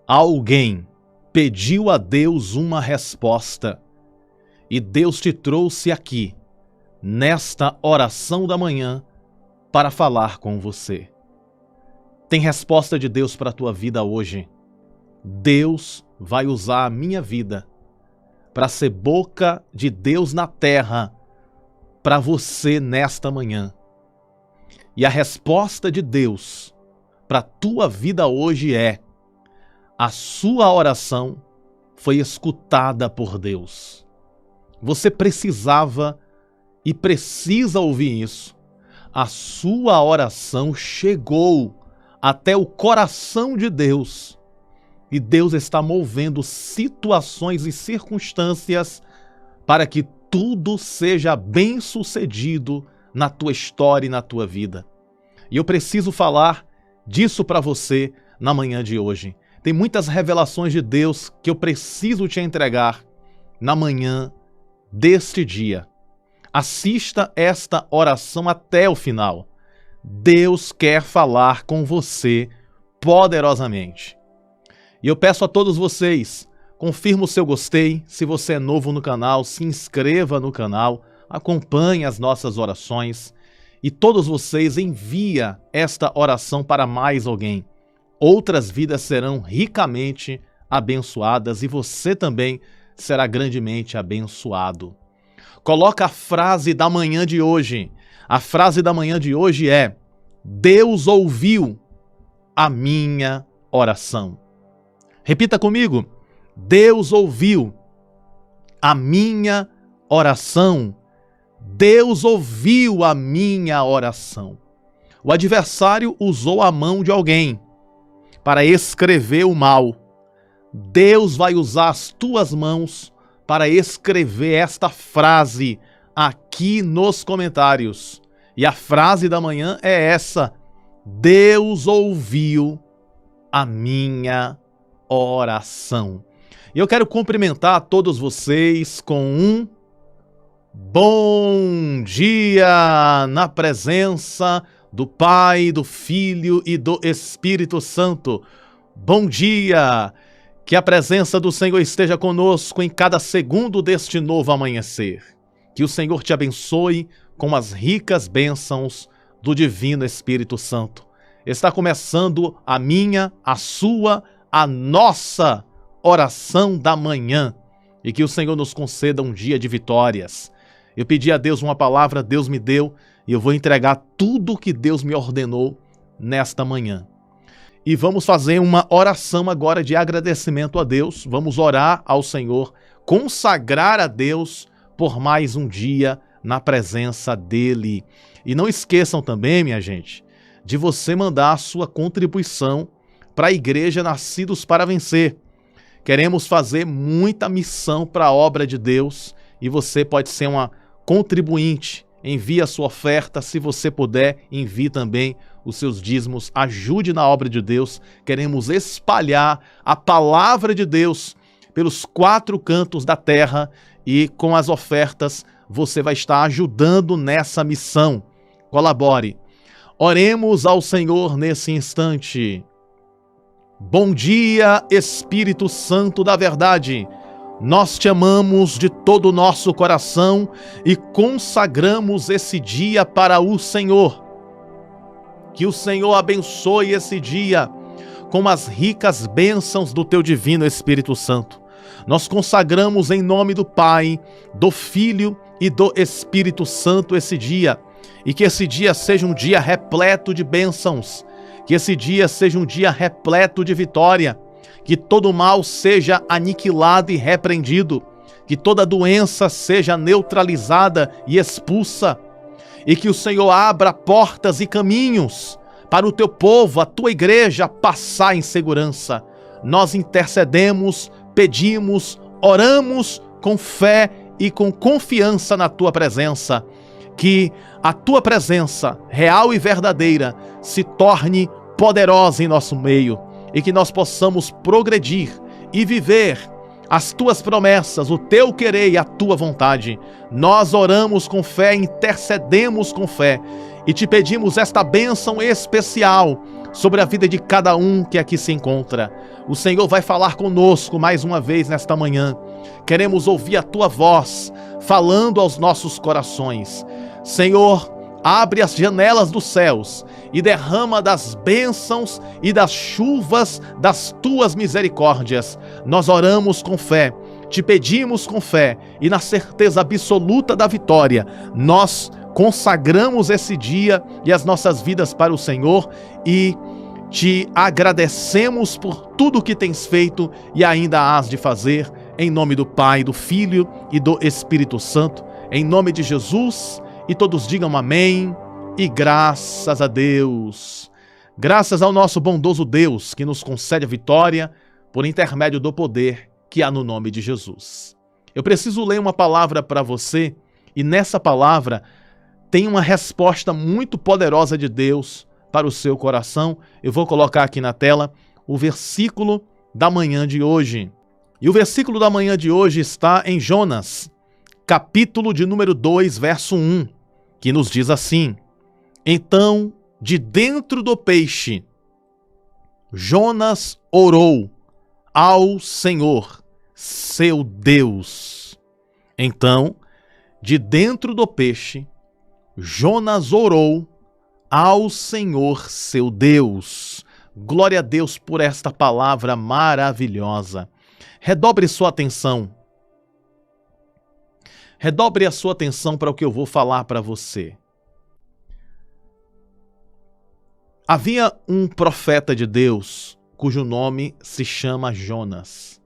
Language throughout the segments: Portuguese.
Alguém pediu a Deus uma resposta e Deus te trouxe aqui, nesta oração da manhã, para falar com você. Tem resposta de Deus para a tua vida hoje. Deus vai usar a minha vida para ser boca de Deus na terra para você nesta manhã. E a resposta de Deus para a tua vida hoje é: a sua oração foi escutada por Deus. Você precisava e precisa ouvir isso. A sua oração chegou até o coração de Deus. E Deus está movendo situações e circunstâncias para que tudo seja bem-sucedido na tua história e na tua vida. E eu preciso falar disso para você na manhã de hoje. Tem muitas revelações de Deus que eu preciso te entregar na manhã deste dia. Assista esta oração até o final. Deus quer falar com você poderosamente. E eu peço a todos vocês, confirma o seu gostei. Se você é novo no canal, se inscreva no canal, acompanhe as nossas orações. E todos vocês envia esta oração para mais alguém. Outras vidas serão ricamente abençoadas e você também será grandemente abençoado. Coloca a frase da manhã de hoje. A frase da manhã de hoje é: Deus ouviu a minha oração. Repita comigo: Deus ouviu a minha oração. Deus ouviu a minha oração. O adversário usou a mão de alguém para escrever o mal. Deus vai usar as tuas mãos para escrever esta frase aqui nos comentários. E a frase da manhã é essa: Deus ouviu a minha oração. E eu quero cumprimentar a todos vocês com um bom dia na presença do Pai, do Filho e do Espírito Santo. Bom dia! Que a presença do Senhor esteja conosco em cada segundo deste novo amanhecer. Que o Senhor te abençoe com as ricas bênçãos do Divino Espírito Santo. Está começando a minha, a sua, a nossa oração da manhã. E que o Senhor nos conceda um dia de vitórias. Eu pedi a Deus uma palavra, Deus me deu, e eu vou entregar tudo o que Deus me ordenou nesta manhã. E vamos fazer uma oração agora de agradecimento a Deus. Vamos orar ao Senhor, consagrar a Deus por mais um dia na presença dEle. E não esqueçam também, minha gente, de você mandar a sua contribuição para a Igreja Nascidos para Vencer. Queremos fazer muita missão para a obra de Deus e você pode ser uma contribuinte. Envie a sua oferta, se você puder, envie também os seus dízimos, ajude na obra de Deus. Queremos espalhar a palavra de Deus pelos 4 cantos da terra e com as ofertas você vai estar ajudando nessa missão. Colabore. Oremos ao Senhor nesse instante. Bom dia, Espírito Santo da verdade. Nós te amamos de todo o nosso coração e consagramos esse dia para o Senhor. Que o Senhor abençoe esse dia com as ricas bênçãos do teu divino Espírito Santo. Nós consagramos em nome do Pai, do Filho e do Espírito Santo esse dia. E que esse dia seja um dia repleto de bênçãos. Que esse dia seja um dia repleto de vitória. Que todo mal seja aniquilado e repreendido, que toda doença seja neutralizada e expulsa, e que o Senhor abra portas e caminhos para o teu povo, a tua igreja, passar em segurança. Nós intercedemos, pedimos, oramos com fé e com confiança na tua presença, que a tua presença real e verdadeira se torne poderosa em nosso meio, e que nós possamos progredir e viver as tuas promessas, o teu querer e a tua vontade. Nós oramos com fé, intercedemos com fé e te pedimos esta bênção especial sobre a vida de cada um que aqui se encontra. O Senhor vai falar conosco mais uma vez nesta manhã. Queremos ouvir a tua voz falando aos nossos corações. Senhor, abre as janelas dos céus e derrama das bênçãos e das chuvas das tuas misericórdias. Nós oramos com fé, te pedimos com fé e na certeza absoluta da vitória. Nós consagramos esse dia e as nossas vidas para o Senhor e te agradecemos por tudo que tens feito e ainda hás de fazer, em nome do Pai, do Filho e do Espírito Santo, em nome de Jesus, e todos digam amém e graças a Deus. Graças ao nosso bondoso Deus que nos concede a vitória por intermédio do poder que há no nome de Jesus. Eu preciso ler uma palavra para você e nessa palavra tem uma resposta muito poderosa de Deus para o seu coração. Eu vou colocar aqui na tela o versículo da manhã de hoje. E o versículo da manhã de hoje está em Jonas, capítulo de número 2, verso 1, que nos diz assim: Então, de dentro do peixe, Jonas orou ao Senhor, seu Deus. Então, de dentro do peixe, Jonas orou ao Senhor, seu Deus. Glória a Deus por esta palavra maravilhosa. Redobre sua atenção. Redobre a sua atenção para o que eu vou falar para você. Havia um profeta de Deus, cujo nome se chama Jonas.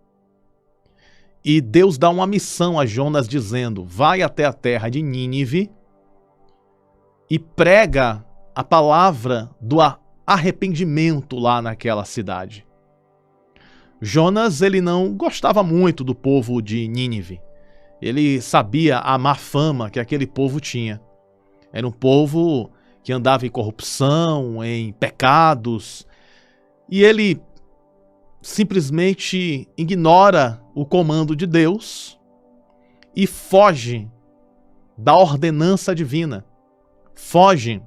E Deus dá uma missão a Jonas dizendo: vai até a terra de Nínive e prega a palavra do arrependimento lá naquela cidade. Jonas, ele não gostava muito do povo de Nínive. Ele sabia a má fama que aquele povo tinha. Era um povo que andava em corrupção, em pecados, e ele simplesmente ignora o comando de Deus e foge da ordenança divina, foge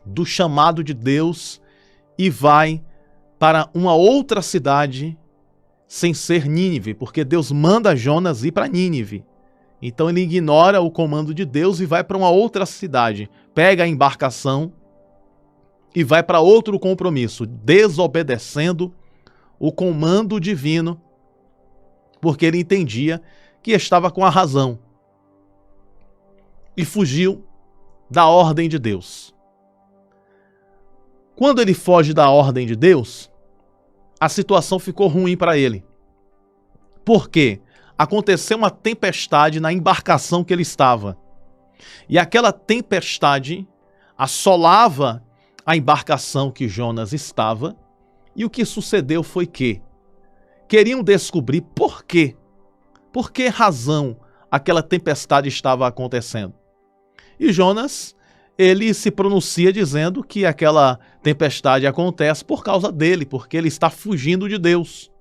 do chamado de Deus e vai para uma outra cidade sem ser Nínive, porque Deus manda Jonas ir para Nínive. Então ele ignora o comando de Deus e vai para uma outra cidade, pega a embarcação e vai para outro compromisso, desobedecendo o comando divino, porque ele entendia que estava com a razão e fugiu da ordem de Deus. Quando ele foge da ordem de Deus, a situação ficou ruim para ele. Por quê? Aconteceu uma tempestade na embarcação que ele estava. E aquela tempestade assolava a embarcação que Jonas estava. E o que sucedeu foi que queriam descobrir por quê. Por que razão aquela tempestade estava acontecendo. E Jonas, ele se pronuncia dizendo que aquela tempestade acontece por causa dele, porque ele está fugindo de Deus.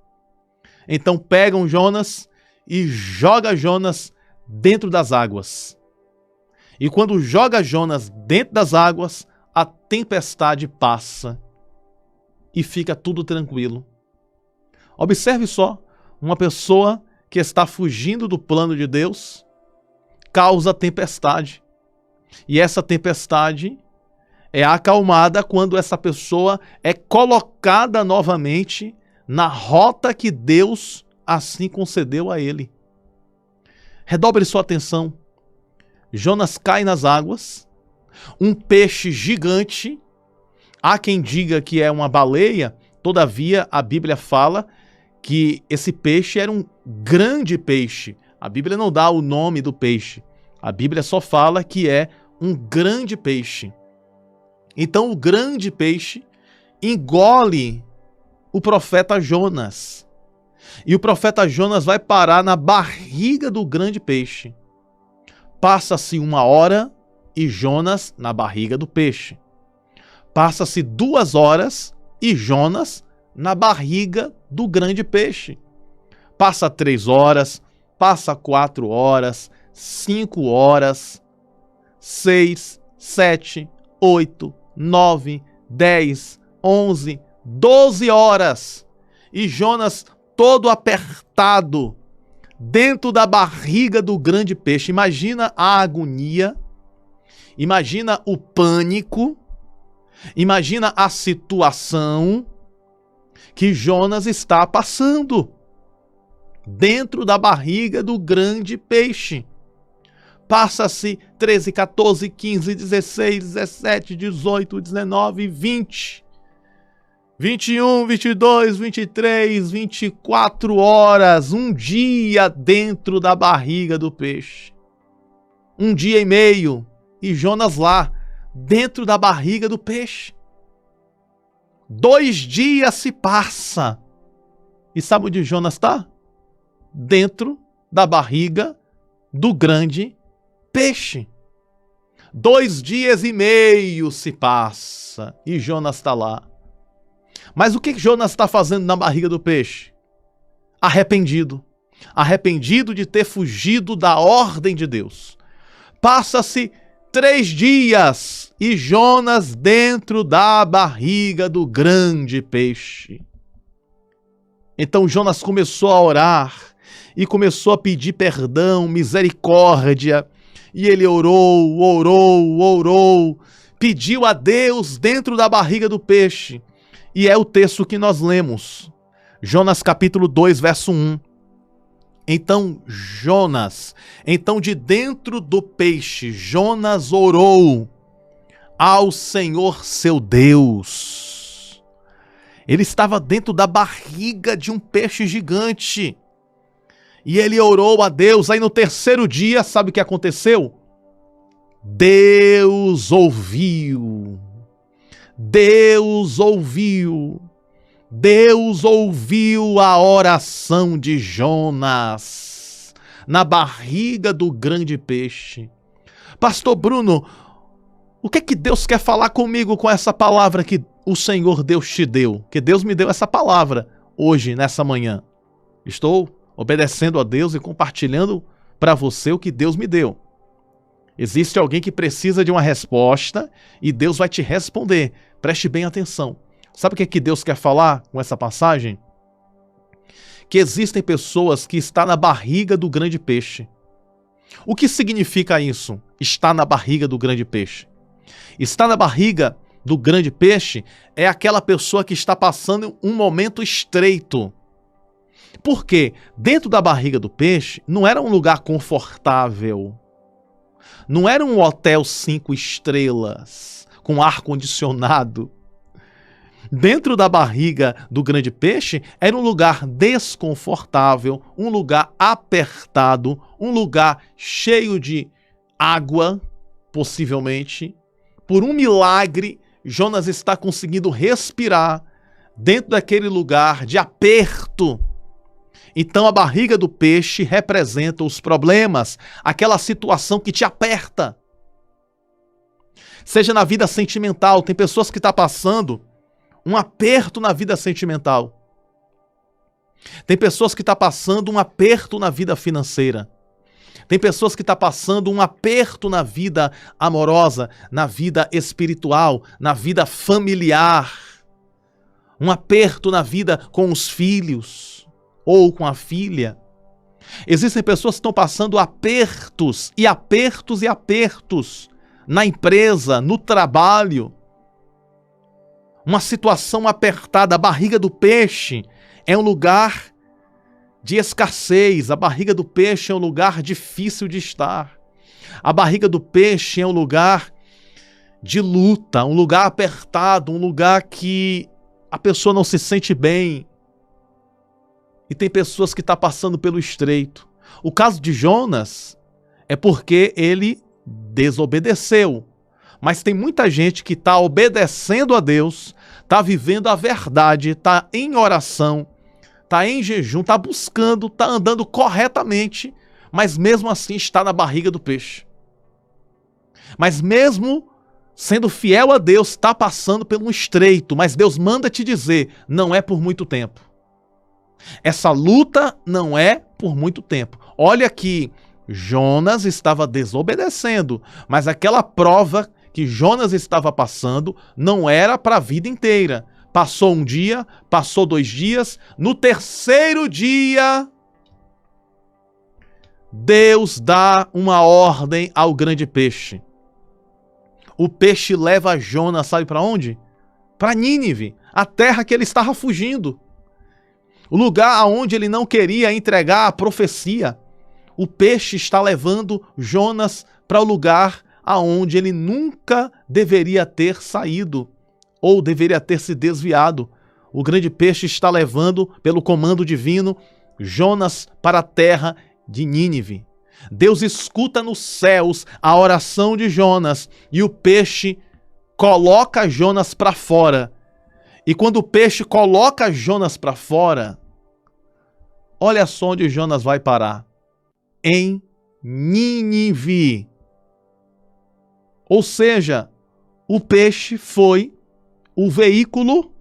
Então pegam Jonas e joga Jonas dentro das águas. E quando joga Jonas dentro das águas, a tempestade passa e fica tudo tranquilo. Observe só, uma pessoa que está fugindo do plano de Deus causa tempestade. E essa tempestade é acalmada quando essa pessoa é colocada novamente na rota que Deus assim concedeu a ele. Redobre sua atenção. Jonas cai nas águas, um peixe gigante, há quem diga que é uma baleia, todavia a Bíblia fala que esse peixe era um grande peixe. A Bíblia não dá o nome do peixe, a Bíblia só fala que é um grande peixe. Então o grande peixe engole o profeta Jonas. E o profeta Jonas vai parar na barriga do grande peixe. Passa-se 1 hora e Jonas na barriga do peixe. Passa-se 2 horas e Jonas na barriga do grande peixe. Passa 3 horas, passa 4 horas, 5 horas, 6, 7, 8, 9, 10, 11, 12 horas. E Jonas todo apertado dentro da barriga do grande peixe. Imagina a agonia, imagina o pânico, imagina a situação que Jonas está passando dentro da barriga do grande peixe. Passa-se 13, 14, 15, 16, 17, 18, 19, 20, 21, 22, 23, 24 horas, um dia dentro da barriga do peixe. Um dia e meio, e Jonas lá, dentro da barriga do peixe. 2 dias se passa. E sabe onde Jonas está? Dentro da barriga do grande peixe. 2 dias e meio se passa e Jonas está lá. Mas o que Jonas está fazendo na barriga do peixe? Arrependido. Arrependido de ter fugido da ordem de Deus. Passa-se 3 dias e Jonas dentro da barriga do grande peixe. Então Jonas começou a orar e começou a pedir perdão, misericórdia. E ele orou, pediu a Deus dentro da barriga do peixe. E é o texto que nós lemos. Jonas capítulo 2, verso 1. Então de dentro do peixe, Jonas orou ao Senhor seu Deus. Ele estava dentro da barriga de um peixe gigante. E ele orou a Deus. Aí no 3º dia, sabe o que aconteceu? Deus ouviu. Deus ouviu a oração de Jonas na barriga do grande peixe. Pastor Bruno, o que é que Deus quer falar comigo com essa palavra que o Senhor Deus te deu? Que Deus me deu essa palavra hoje, nessa manhã. Estou obedecendo a Deus e compartilhando para você o que Deus me deu. Existe alguém que precisa de uma resposta e Deus vai te responder. Preste bem atenção. Sabe o que Deus quer falar com essa passagem? Que existem pessoas que estão na barriga do grande peixe. O que significa isso? Estar na barriga do grande peixe. Estar na barriga do grande peixe é aquela pessoa que está passando um momento estreito. Porque dentro da barriga do peixe não era um lugar confortável. Não era um hotel 5 estrelas, com ar-condicionado. Dentro da barriga do grande peixe era um lugar desconfortável, um lugar apertado, um lugar cheio de água, possivelmente. Por um milagre, Jonas está conseguindo respirar dentro daquele lugar de aperto. Então a barriga do peixe representa os problemas, aquela situação que te aperta. Seja na vida sentimental, tem pessoas que estão passando um aperto na vida sentimental. Tem pessoas que estão passando um aperto na vida financeira. Tem pessoas que estão passando um aperto na vida amorosa, na vida espiritual, na vida familiar. Um aperto na vida com os filhos ou com a filha. Existem pessoas que estão passando apertos e apertos e apertos na empresa, no trabalho. Uma situação apertada. A barriga do peixe é um lugar de escassez. A barriga do peixe é um lugar difícil de estar. A barriga do peixe é um lugar de luta, um lugar apertado, um lugar que a pessoa não se sente bem. E tem pessoas que estão passando pelo estreito. O caso de Jonas é porque ele desobedeceu. Mas tem muita gente que está obedecendo a Deus, está vivendo a verdade, está em oração, está em jejum, está buscando, está andando corretamente, mas mesmo assim está na barriga do peixe. Mas mesmo sendo fiel a Deus, está passando por um estreito, mas Deus manda te dizer, não é por muito tempo. Essa luta não é por muito tempo. Olha que Jonas estava desobedecendo, mas aquela prova que Jonas estava passando não era para a vida inteira. Passou um dia, passou 2 dias, no terceiro dia, Deus dá uma ordem ao grande peixe. O peixe leva Jonas, sabe para onde? Para Nínive, a terra que ele estava fugindo. O lugar aonde ele não queria entregar a profecia. O peixe está levando Jonas para o lugar aonde ele nunca deveria ter saído ou deveria ter se desviado. O grande peixe está levando, pelo comando divino, Jonas para a terra de Nínive. Deus escuta nos céus a oração de Jonas e o peixe coloca Jonas para fora. E quando o peixe coloca Jonas para fora, olha só onde Jonas vai parar. Em Nínive. Ou seja, o peixe foi o veículo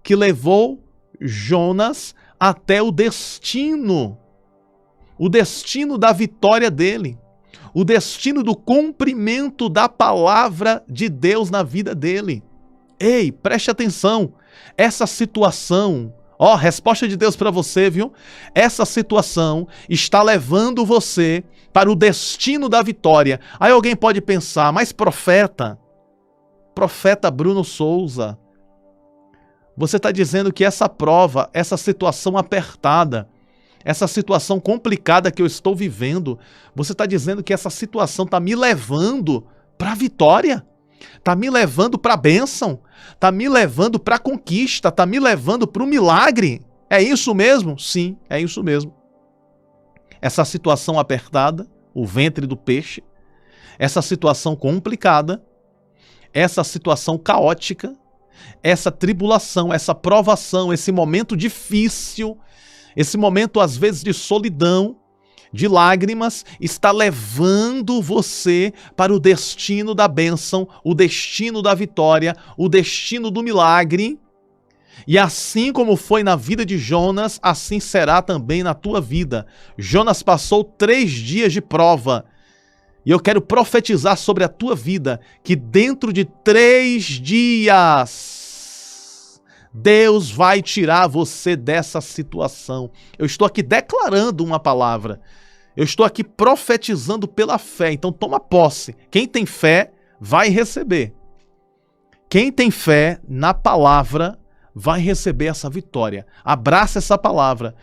que levou Jonas até o destino da vitória dele, o destino do cumprimento da palavra de Deus na vida dele. Ei, preste atenção, essa situação, resposta de Deus para você, viu? Essa situação está levando você para o destino da vitória. Aí alguém pode pensar, mas profeta Bruno Souza, você está dizendo que essa prova, essa situação apertada, essa situação complicada que eu estou vivendo, você está dizendo que essa situação está me levando para a vitória? Está me levando para a bênção? Está me levando para a conquista? Está me levando para o milagre? É isso mesmo? Sim, é isso mesmo. Essa situação apertada, o ventre do peixe, essa situação complicada, essa situação caótica, essa tribulação, essa provação, esse momento difícil, esse momento às vezes de solidão, de lágrimas, está levando você para o destino da bênção, o destino da vitória, o destino do milagre. E assim como foi na vida de Jonas, assim será também na tua vida. Jonas passou 3 dias de prova. E eu quero profetizar sobre a tua vida que dentro de 3 dias, Deus vai tirar você dessa situação. Eu estou aqui declarando uma palavra. Eu estou aqui profetizando pela fé. Então toma posse. Quem tem fé vai receber. Quem tem fé na palavra vai receber essa vitória. Abraça essa palavra.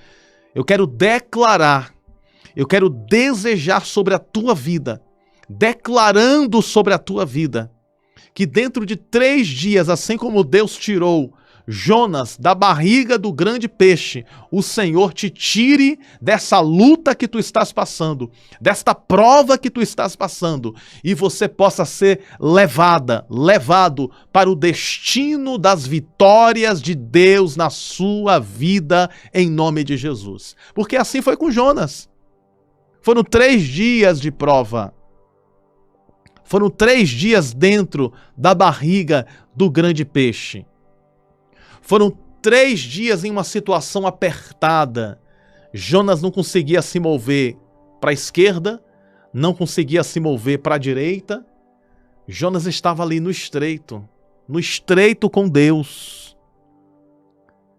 Eu quero declarar, eu quero desejar sobre a tua vida, declarando sobre a tua vida, que dentro de 3 dias, assim como Deus tirou Jonas da barriga do grande peixe, o Senhor te tire dessa luta que tu estás passando, desta prova que tu estás passando, e você possa ser levado para o destino das vitórias de Deus na sua vida, em nome de Jesus. Porque assim foi com Jonas. Foram 3 dias de prova. Foram 3 dias dentro da barriga do grande peixe. Foram 3 dias em uma situação apertada. Jonas não conseguia se mover para a esquerda, não conseguia se mover para a direita. Jonas estava ali no estreito com Deus.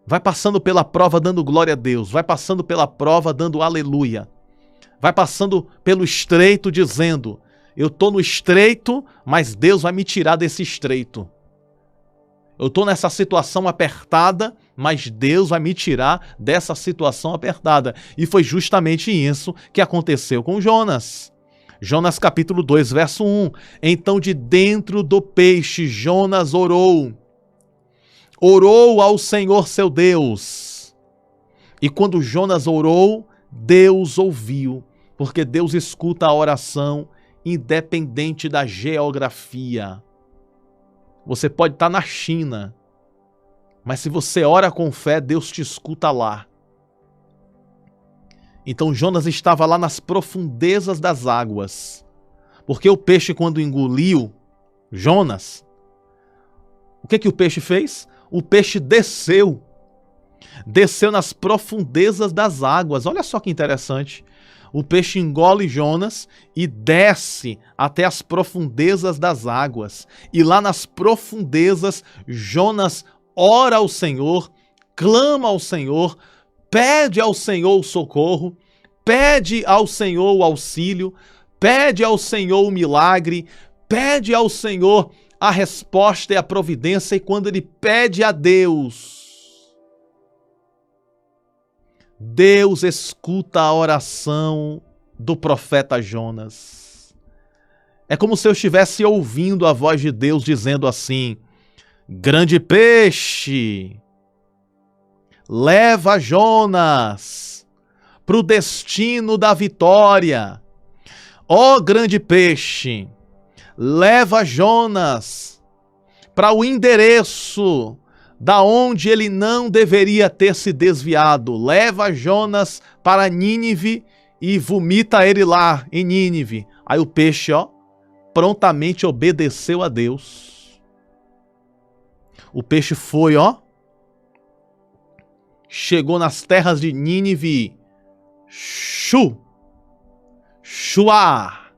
Vai passando pela prova dando glória a Deus, vai passando pela prova dando aleluia. Vai passando pelo estreito dizendo, eu estou no estreito, mas Deus vai me tirar desse estreito. Eu estou nessa situação apertada, mas Deus vai me tirar dessa situação apertada. E foi justamente isso que aconteceu com Jonas. Jonas capítulo 2, verso 1. Então de dentro do peixe Jonas orou ao Senhor seu Deus. E quando Jonas orou, Deus ouviu, porque Deus escuta a oração independente da geografia. Você pode estar na China, mas se você ora com fé, Deus te escuta lá. Então Jonas estava lá nas profundezas das águas, porque o peixe, quando engoliu Jonas, o que o peixe fez? O peixe desceu nas profundezas das águas. Olha só que interessante. O peixe engole Jonas e desce até as profundezas das águas. E lá nas profundezas, Jonas ora ao Senhor, clama ao Senhor, pede ao Senhor o socorro, pede ao Senhor o auxílio, pede ao Senhor o milagre, pede ao Senhor a resposta e a providência. E quando ele pede a Deus, Deus escuta a oração do profeta Jonas. É como se eu estivesse ouvindo a voz de Deus dizendo assim: grande peixe, leva Jonas para o destino da vitória. Ó grande peixe, leva Jonas para o endereço da onde ele não deveria ter se desviado. Leva Jonas para Nínive e vomita ele lá em Nínive. Aí o peixe, prontamente obedeceu a Deus. O peixe foi, chegou nas terras de Nínive, Chuá.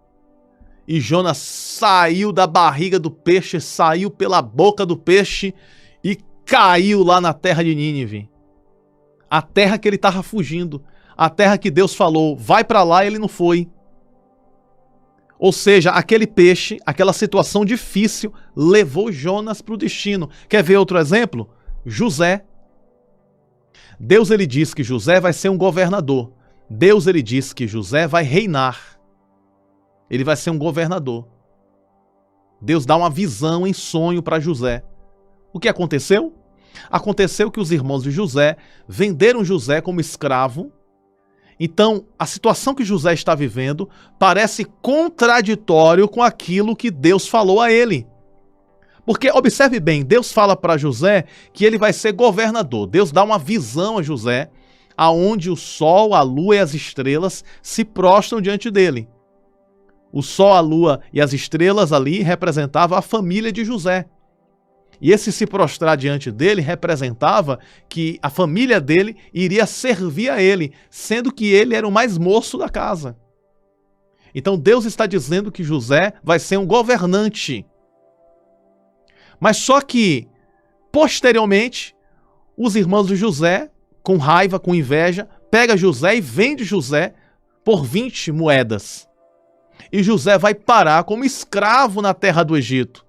E Jonas saiu da barriga do peixe, saiu pela boca do peixe e caiu lá na terra de Nínive. A terra que ele estava fugindo. A terra que Deus falou, vai para lá, e ele não foi. Ou seja, aquele peixe, aquela situação difícil, levou Jonas para o destino. Quer ver outro exemplo? José. Deus ele diz que José vai ser um governador. Deus ele diz que José vai reinar. Ele vai ser um governador. Deus dá uma visão em sonho para José. O que aconteceu? Aconteceu que os irmãos de José venderam José como escravo. Então, a situação que José está vivendo parece contraditório com aquilo que Deus falou a ele. Porque, observe bem, Deus fala para José que ele vai ser governador. Deus dá uma visão a José, aonde o sol, a lua e as estrelas se prostram diante dele. O sol, a lua e as estrelas ali representavam a família de José. E esse se prostrar diante dele representava que a família dele iria servir a ele, sendo que ele era o mais moço da casa. Então Deus está dizendo que José vai ser um governante. Mas só que, posteriormente, os irmãos de José, com raiva, com inveja, pegam José e vendem José por 20 moedas. E José vai parar como escravo na terra do Egito.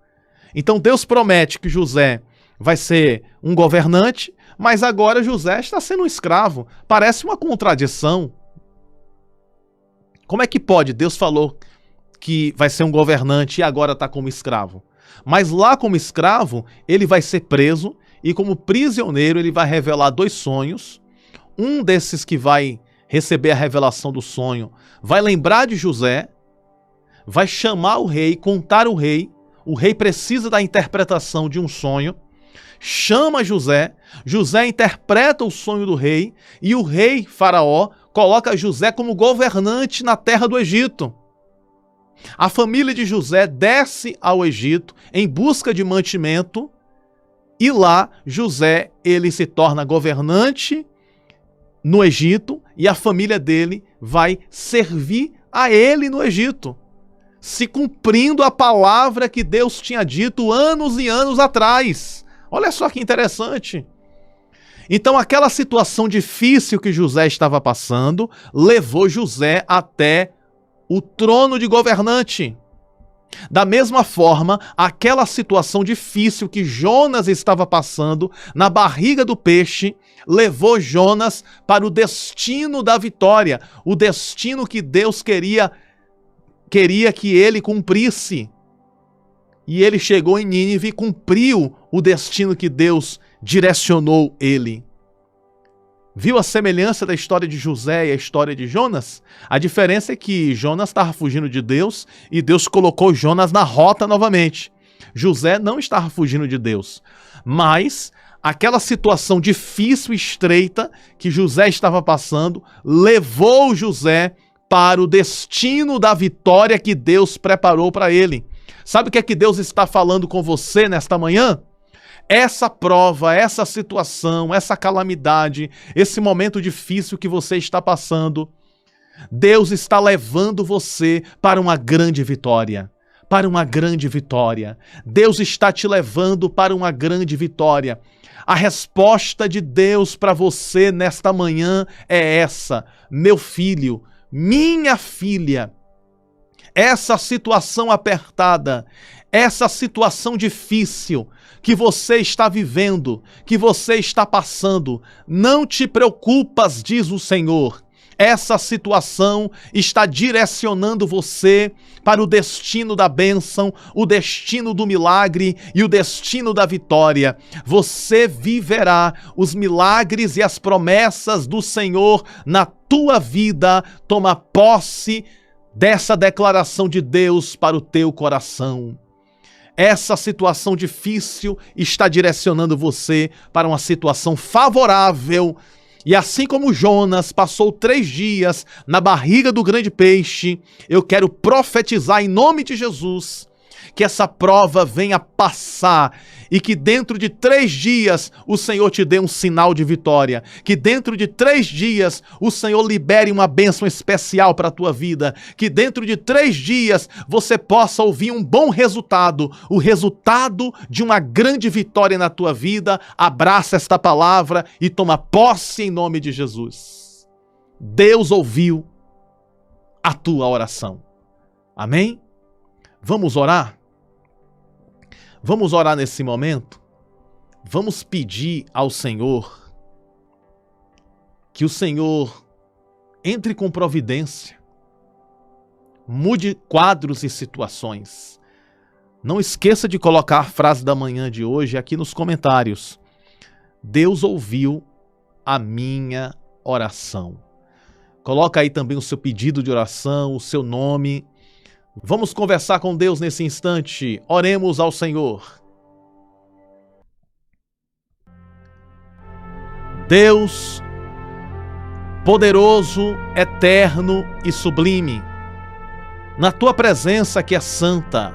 Então Deus promete que José vai ser um governante, mas agora José está sendo um escravo. Parece uma contradição. Como é que pode? Deus falou que vai ser um governante e agora está como escravo. Mas lá como escravo, ele vai ser preso e como prisioneiro ele vai revelar 2 sonhos. Um desses que vai receber a revelação do sonho vai lembrar de José, vai chamar o rei, contar o rei precisa da interpretação de um sonho, chama José, José interpreta o sonho do rei e o rei faraó coloca José como governante na terra do Egito. A família de José desce ao Egito em busca de mantimento e lá José ele se torna governante no Egito e a família dele vai servir a ele no Egito, se cumprindo a palavra que Deus tinha dito anos e anos atrás. Olha só que interessante. Então aquela situação difícil que José estava passando levou José até o trono de governante. Da mesma forma, aquela situação difícil que Jonas estava passando na barriga do peixe levou Jonas para o destino da vitória, o destino que Deus queria que ele cumprisse. E ele chegou em Nínive e cumpriu o destino que Deus direcionou ele. Viu a semelhança da história de José e a história de Jonas? A diferença é que Jonas estava fugindo de Deus e Deus colocou Jonas na rota novamente. José não estava fugindo de Deus, mas aquela situação difícil e estreita que José estava passando levou José para o destino da vitória que Deus preparou para ele. Sabe o que é que Deus está falando com você nesta manhã? Essa prova, essa situação, essa calamidade, esse momento difícil que você está passando, Deus está levando você para uma grande vitória, para uma grande vitória. Deus está te levando para uma grande vitória. A resposta de Deus para você nesta manhã é essa: meu filho, minha filha, essa situação apertada, essa situação difícil que você está vivendo, que você está passando, não te preocupas, diz o Senhor. Essa situação está direcionando você para o destino da bênção, o destino do milagre e o destino da vitória. Você viverá os milagres e as promessas do Senhor na tua vida. Toma posse dessa declaração de Deus para o teu coração. Essa situação difícil está direcionando você para uma situação favorável. E assim como Jonas passou 3 dias na barriga do grande peixe, eu quero profetizar em nome de Jesus que essa prova venha passar e que dentro de 3 dias o Senhor te dê um sinal de vitória, que dentro de 3 dias o Senhor libere uma bênção especial para a tua vida, que dentro de 3 dias você possa ouvir um bom resultado, o resultado de uma grande vitória na tua vida. Abraça esta palavra e toma posse em nome de Jesus. Deus ouviu a tua oração. Amém? Vamos orar? Vamos orar nesse momento? Vamos pedir ao Senhor que o Senhor entre com providência, mude quadros e situações. Não esqueça de colocar a frase da manhã de hoje aqui nos comentários. Deus ouviu a minha oração. Coloca aí também o seu pedido de oração, o seu nome. Vamos conversar com Deus nesse instante. Oremos ao Senhor. Deus poderoso, eterno e sublime, na tua presença que é santa,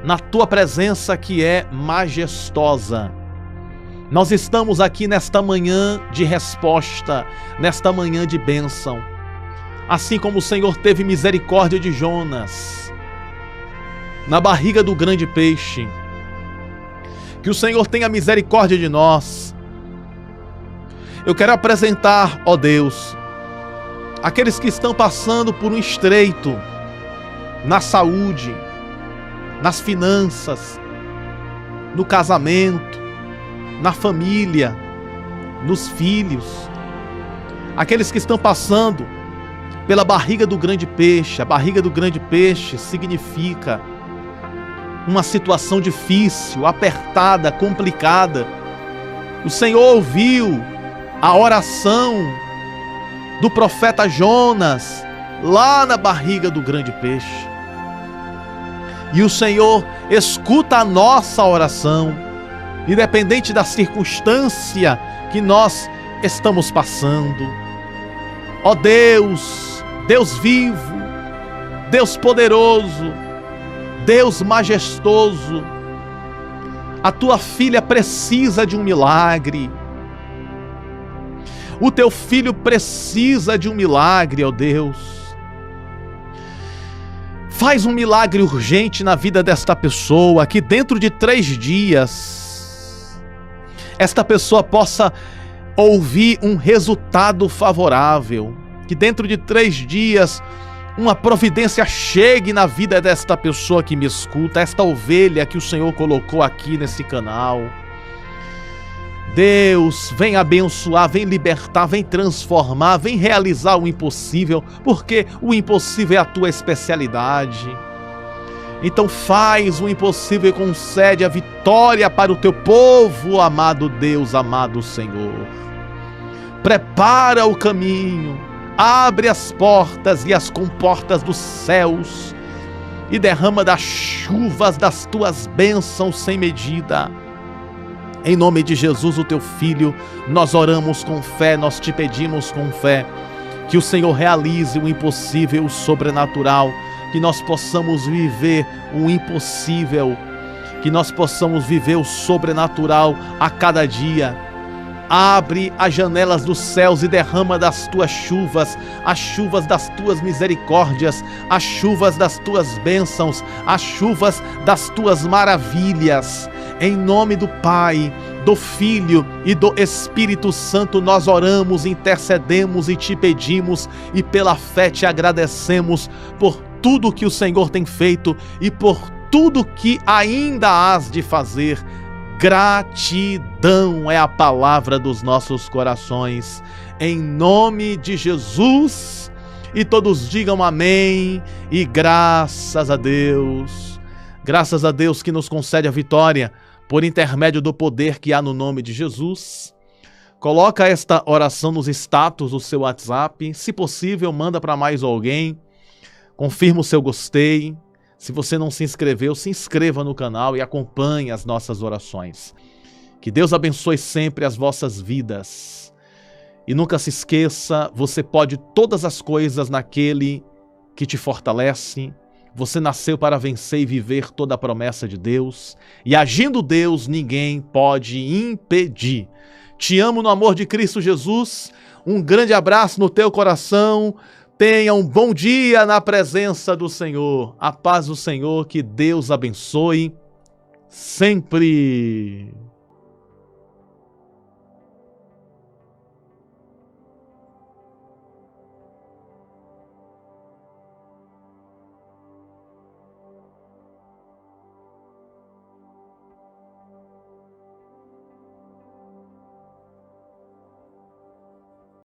na tua presença que é majestosa, nós estamos aqui nesta manhã de resposta, nesta manhã de bênção. Assim como o Senhor teve misericórdia de Jonas na barriga do grande peixe, que o Senhor tenha misericórdia de nós. Eu quero apresentar, ó Deus, aqueles que estão passando por um estreito na saúde, nas finanças, no casamento, na família, nos filhos, aqueles que estão passando pela barriga do grande peixe. A barriga do grande peixe significa uma situação difícil, apertada, complicada. O Senhor ouviu a oração do profeta Jonas lá na barriga do grande peixe. E o Senhor escuta a nossa oração, independente da circunstância que nós estamos passando. Ó Deus, Deus vivo, Deus poderoso, Deus majestoso, a tua filha precisa de um milagre. O teu filho precisa de um milagre, ó Deus. Faz um milagre urgente na vida desta pessoa, que dentro de 3 dias esta pessoa possa ouvir um resultado favorável, que dentro de 3 dias uma providência chegue na vida desta pessoa que me escuta, esta ovelha que o Senhor colocou aqui nesse canal. Deus, vem abençoar, vem libertar, vem transformar, vem realizar o impossível, porque o impossível é a tua especialidade. Então faz o impossível e concede a vitória para o teu povo, amado Deus, amado Senhor. Prepara o caminho, abre as portas e as comportas dos céus e derrama das chuvas das tuas bênçãos sem medida. Em nome de Jesus, o teu Filho, nós oramos com fé, nós te pedimos com fé que o Senhor realize o impossível, o sobrenatural, que nós possamos viver o impossível, que nós possamos viver o sobrenatural a cada dia. Abre as janelas dos céus e derrama das tuas chuvas, as chuvas das tuas misericórdias, as chuvas das tuas bênçãos, as chuvas das tuas maravilhas. Em nome do Pai, do Filho e do Espírito Santo, nós oramos, intercedemos e te pedimos, e pela fé te agradecemos por tudo que o Senhor tem feito e por tudo que ainda hás de fazer. Gratidão é a palavra dos nossos corações, em nome de Jesus. E todos digam amém e graças a Deus. Graças a Deus que nos concede a vitória por intermédio do poder que há no nome de Jesus. Coloca esta oração nos status do seu WhatsApp. Se possível, manda para mais alguém. Confirma o seu gostei. Se você não se inscreveu, se inscreva no canal e acompanhe as nossas orações. Que Deus abençoe sempre as vossas vidas. E nunca se esqueça, você pode todas as coisas naquele que te fortalece. Você nasceu para vencer e viver toda a promessa de Deus. E agindo Deus, ninguém pode impedir. Te amo no amor de Cristo Jesus. Um grande abraço no teu coração. Tenha um bom dia na presença do Senhor. A paz do Senhor, que Deus abençoe sempre.